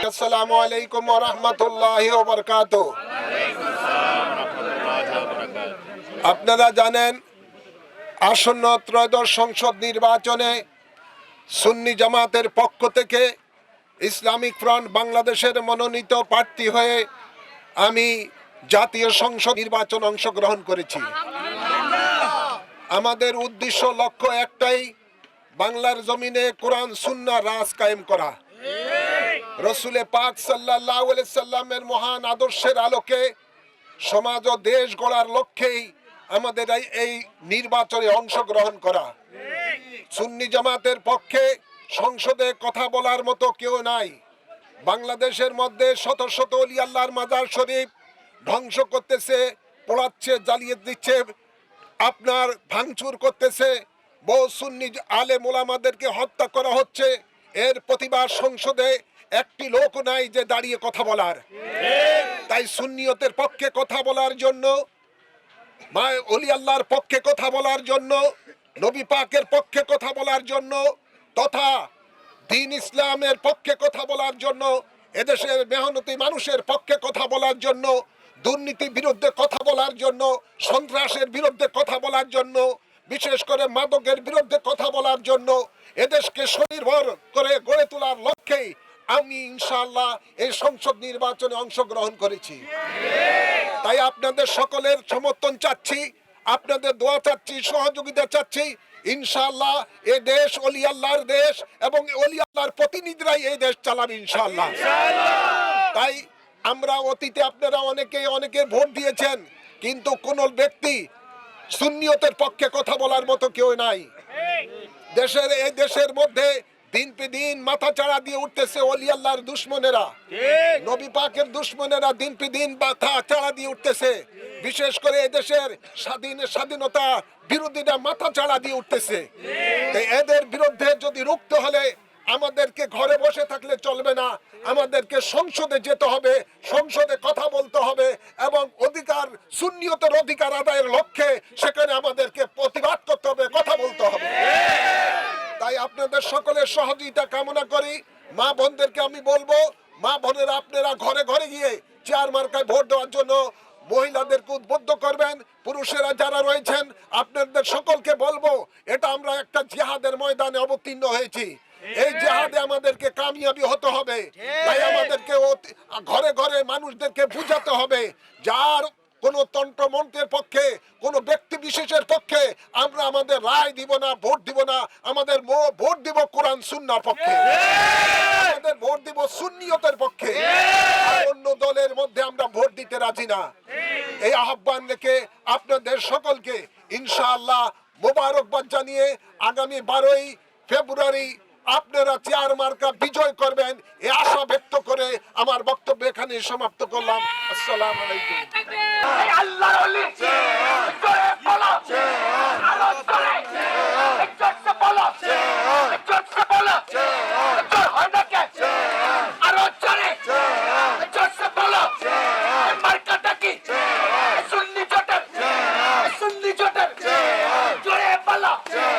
আসসালামু আলাইকুম ওয়া রাহমাতুল্লাহি ওয়া বারাকাতুহু। আপনারা জানেন আসন্ন ত্রয়োদশ সংসদ নির্বাচনে সুন্নি জামাতের পক্ষ থেকে ইসলামিক ফ্রন্ট বাংলাদেশের মনোনীত প্রার্থী হয়ে আমি জাতীয় সংসদ নির্বাচন অংশগ্রহণ করেছি। আমাদের উদ্দেশ্য লক্ষ্য একটাই, বাংলার জমিনে কোরআন সুন্নাহ রাজ কায়েম করা, রসুলে পাক সাল্লাল্লাহু আলাইহি সাল্লামের মহান আদর্শের আলোকে সমাজ ও দেশ গড়ার লক্ষ্যেই আমাদের এই নির্বাচনে অংশগ্রহণ করা। সুন্নি জামাতের পক্ষে সংসদে কথা বলার মতো কেউ নাই। বাংলাদেশের মধ্যে শত শত ওলি আল্লাহর মাজার শরীফ ধ্বংস করতেছে, পোড়াচ্ছে, জ্বালিয়ে দিচ্ছে, আপনার ভাঙচুর করতেছে, বহু সুন্নি আলেম ওলামাদেরকে হত্যা করা হচ্ছে। এর প্রতিবাদ সংসদে একটি লোক নাই যে দাঁড়িয়ে কথা বলার। তাই সুন্নিয়তের পক্ষে কথা বলার জন্য, মা ওলি আল্লাহর পক্ষে কথা বলার জন্য, নবী পাকের পক্ষে কথা বলার জন্য তথা দ্বীন ইসলামের পক্ষে কথা বলার জন্য, এদেশের মেহনতি মানুষের পক্ষে কথা বলার জন্য, দুর্নীতির বিরুদ্ধে কথা বলার জন্য, সন্ত্রাসের বিরুদ্ধে কথা বলার জন্য, বিশেষ করে মাদকের বিরুদ্ধে কথা বলার জন্য, এদেশকে স্বনির্ভর করে গড়ে তোলার লক্ষ্যেই আমি ইনশাআল্লাহ এই সংসদ নির্বাচনে অংশগ্রহণ করেছি। তাই আপনাদের সকলের সমর্থন চাচ্ছি, আপনাদের দোয়া চাচ্ছি, সহযোগিতা চাচ্ছি। ইনশাআল্লাহ এই দেশ ওলি আল্লাহর দেশ এবং ওলি আল্লাহর প্রতিনিধিরাই এই দেশ চালাবে ইনশাআল্লাহ। তাই আমরা অতীতে আপনারা অনেকে ভোট দিয়েছেন, কিন্তু কোন ব্যক্তি সুন্নিয়তের পক্ষে কথা বলার মতো কেউ নাই। এই দেশের মধ্যে দিন পে দিন মাথা চাড়া দিয়ে উঠতেছে ওলি আল্লাহর দুশমনেরা, নবী পাকের দুশমনেরা দিন পে দিন মাথা চাড়া দিয়ে উঠতেছে। বিশেষ করে এদেশের স্বাধীনতা বিরোধীরা মাথা চাড়া দিয়ে উঠতেছে। এদের বিরুদ্ধে যদি রুখতে হলে আমাদেরকে ঘরে বসে থাকলে চলবে না, আমাদেরকে সংসদে যেতে হবে, সংসদে কথা বলতে হবে এবং অধিকার সুন্নিয়তের অধিকার আদায়ের লক্ষ্যে সেখানে আমাদেরকে প্রতিবাদ করতে হবে, কথা বলতে হবে। তাই আপনাদের সকলের সহযোগিতা কামনা করি। মা বোনদেরকে আমি বলবো, মা বোনেরা আপনারা ঘরে ঘরে গিয়ে চেয়ার মার্কায় ভোট দেওয়ার জন্য মহিলাদেরকে উদ্বুদ্ধ করবেন। পুরুষেরা যারা রয়েছেন আপনাদের সকলকে বলবো, এটা আমরা একটা জিহাদের ময়দানে অবতীর্ণ হয়েছি। এই জিহাদে আমাদেরকে কামিয়াবি হতে হবে। তাই আমাদেরকে ঘরে ঘরে মানুষদেরকে বুঝাতে হবে, যার কোন তন্ত্র মন্ত্রের পক্ষে, কোন ব্যক্তি বিশেষের পক্ষে আমরা আমাদের রায় দিব না, ভোট দিব না। আমাদের ভোট দিব কোরআন সুন্নাহর পক্ষে, আমাদের ভোট দিব সুন্নিয়তের পক্ষে। অন্য দলের মধ্যে আমরা ভোট দিতে রাজি না। এই আহ্বান রেখে আপনাদের সকলকে ইনশাআল্লাহ মোবারকবাদ জানিয়ে আগামী 12ই ফেব্রুয়ারি আপনারা চেয়ার মার্কা বিজয় করবেন এই আশা ব্যক্ত করে আমার বক্তব্য এখানে সমাপ্ত করলাম। আসসালামু আলাইকুম।